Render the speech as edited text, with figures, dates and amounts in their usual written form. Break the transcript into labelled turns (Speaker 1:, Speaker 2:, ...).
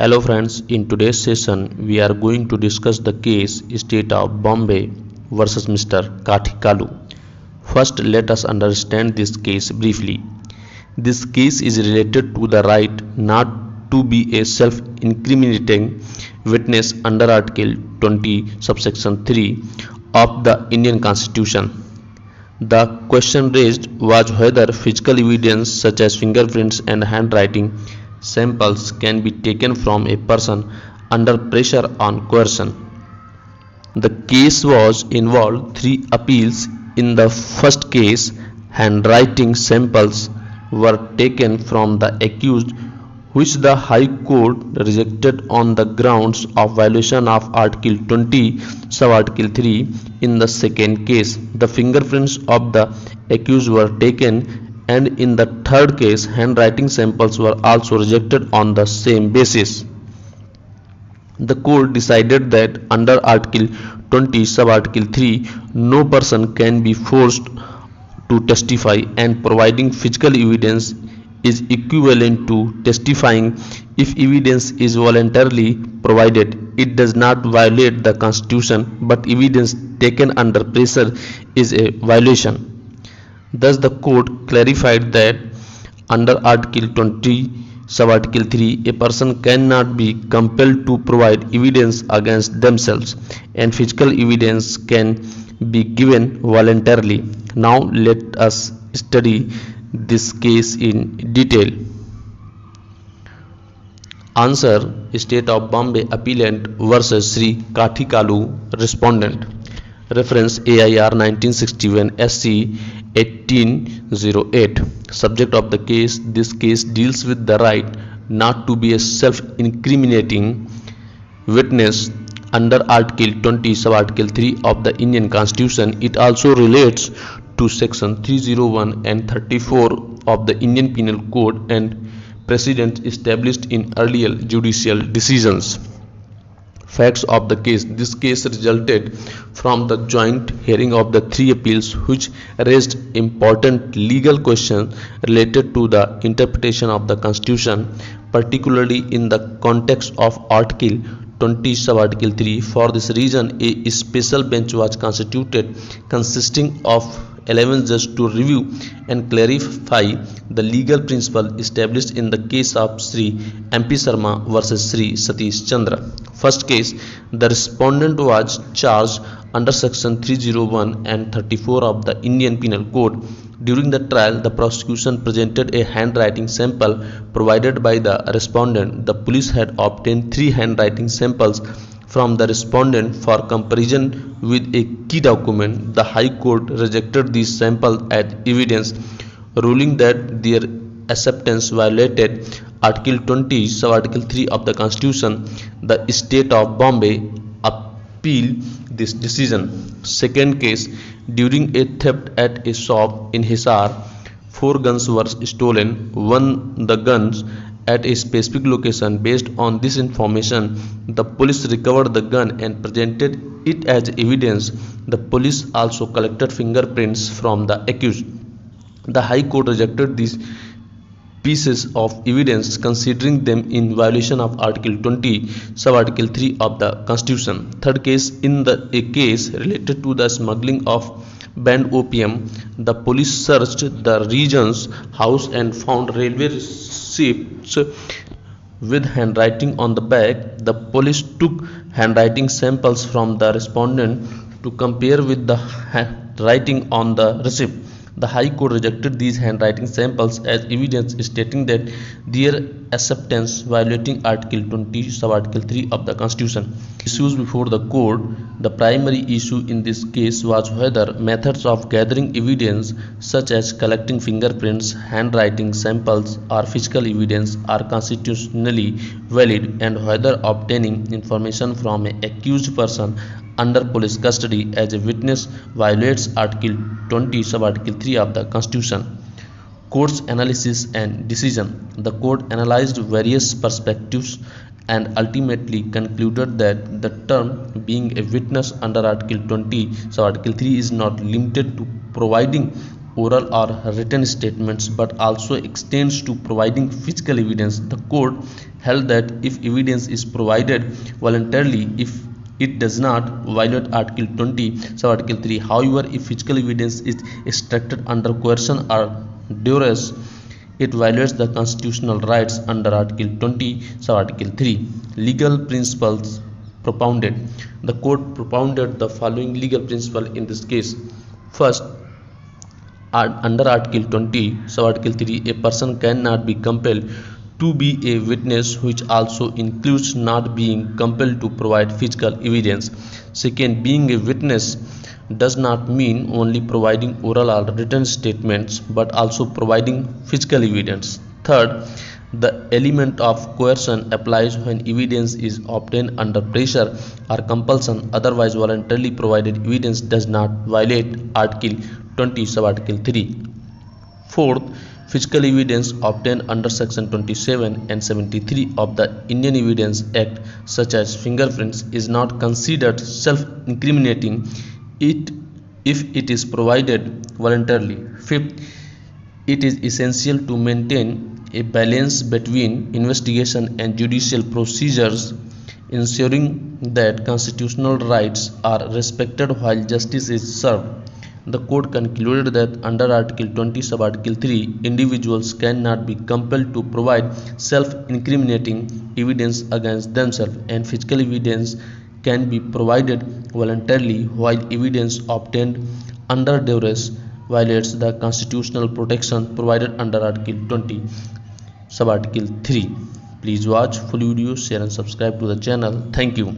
Speaker 1: Hello friends, in today's session we are going to discuss the case State of Bombay versus Mr. Kathi Kaloo. First, let us understand this case briefly. This case is related to the right not to be a self-incriminating witness under Article 20 subsection 3 of the Indian Constitution. The question raised was whether physical evidence such as fingerprints and handwriting samples can be taken from a person under pressure on coercion. The case was involved three appeals. In the first case, handwriting samples were taken from the accused, which the High Court rejected on the grounds of violation of Article 20, Sub-Article 3. In the second case, the fingerprints of the accused were taken, and in the third case, handwriting samples were also rejected on the same basis. The court decided that under Article 20, Sub-Article 3, no person can be forced to testify, and providing physical evidence is equivalent to testifying. If evidence is voluntarily provided, it does not violate the Constitution, but evidence taken under pressure is a violation. Thus, the court clarified that under Article 20, Sub-Article 3, a person cannot be compelled to provide evidence against themselves, and physical evidence can be given voluntarily. Now, let us study this case in detail. Answer: State of Bombay Appellant versus Shri Satish Chandra, Respondent. Reference: AIR 1961 SC 1808. Subject of the case: this case deals with the right not to be a self-incriminating witness under Article 20, Sub-Article 3 of the Indian Constitution. It also relates to Section 301 and 34 of the Indian Penal Code and precedents established in earlier judicial decisions. Facts of the case: this case resulted from the joint hearing of the three appeals, which raised important legal questions related to the interpretation of the Constitution, particularly in the context of Article 20, Sub-Article 3. For this reason, a special bench was constituted consisting of 11 judges to review and clarify the legal principle established in the case of Shri MP Sharma versus Shri Satish Chandra. First case: the respondent was charged under Section 301 and 34 of the Indian Penal Code. During the trial, the prosecution presented a handwriting sample provided by the respondent. The police had obtained 3 handwriting samples from the respondent for comparison with a key document. The High Court rejected these samples as evidence, ruling that their acceptance violated Article 20, Sub-Article 3 of the Constitution. The State of Bombay appealed this decision. Second case: during a theft at a shop in Hisar, 4 guns were stolen. One the guns at a specific location. Based on this information, the police recovered the gun and presented it as evidence. The police also collected fingerprints from the accused. The High Court rejected these pieces of evidence, considering them in violation of Article 20, Sub-Article 3 of the Constitution. Third case: in a case related to the smuggling of banned opium, the police searched the region's house and found railway receipts with handwriting on the back. The police took handwriting samples from the respondent to compare with the handwriting on the receipt. The High Court rejected these handwriting samples as evidence, stating that their acceptance violating Article 20, Sub-Article 3 of the Constitution. Issues before the court: the primary issue in this case was whether methods of gathering evidence such as collecting fingerprints, handwriting samples, or physical evidence are constitutionally valid, and whether obtaining information from an accused person under police custody as a witness violates Article 20, Sub-Article 3 of the Constitution. Court's analysis and decision: the court analyzed various perspectives and ultimately concluded that the term being a witness under Article 20, Sub-Article 3 is not limited to providing oral or written statements but also extends to providing physical evidence. The court held that if evidence is provided voluntarily, if it does not violate Article 20, sub-Article 3. However, if physical evidence is extracted under coercion or duress, it violates the constitutional rights under Article 20, sub-Article 3. Legal principles propounded. The court propounded the following legal principle in this case. First, under Article 20, sub-Article 3, a person cannot be compelled to be a witness, which also includes not being compelled to provide physical evidence. Second, being a witness does not mean only providing oral or written statements but also providing physical evidence. Third, the element of coercion applies when evidence is obtained under pressure or compulsion. Otherwise, voluntarily provided evidence does not violate Article 20, sub-Article 3. Fourth, physical evidence obtained under Section 27 and 73 of the Indian Evidence Act, such as fingerprints, is not considered self-incriminating if it is provided voluntarily. Fifth, it is essential to maintain a balance between investigation and judicial procedures, ensuring that constitutional rights are respected while justice is served. The court concluded that under Article 20, sub-Article 3, individuals cannot be compelled to provide self-incriminating evidence against themselves, and physical evidence can be provided voluntarily, while evidence obtained under duress violates the constitutional protection provided under Article 20, sub-Article 3. Please watch full video, share and subscribe to the channel. Thank you.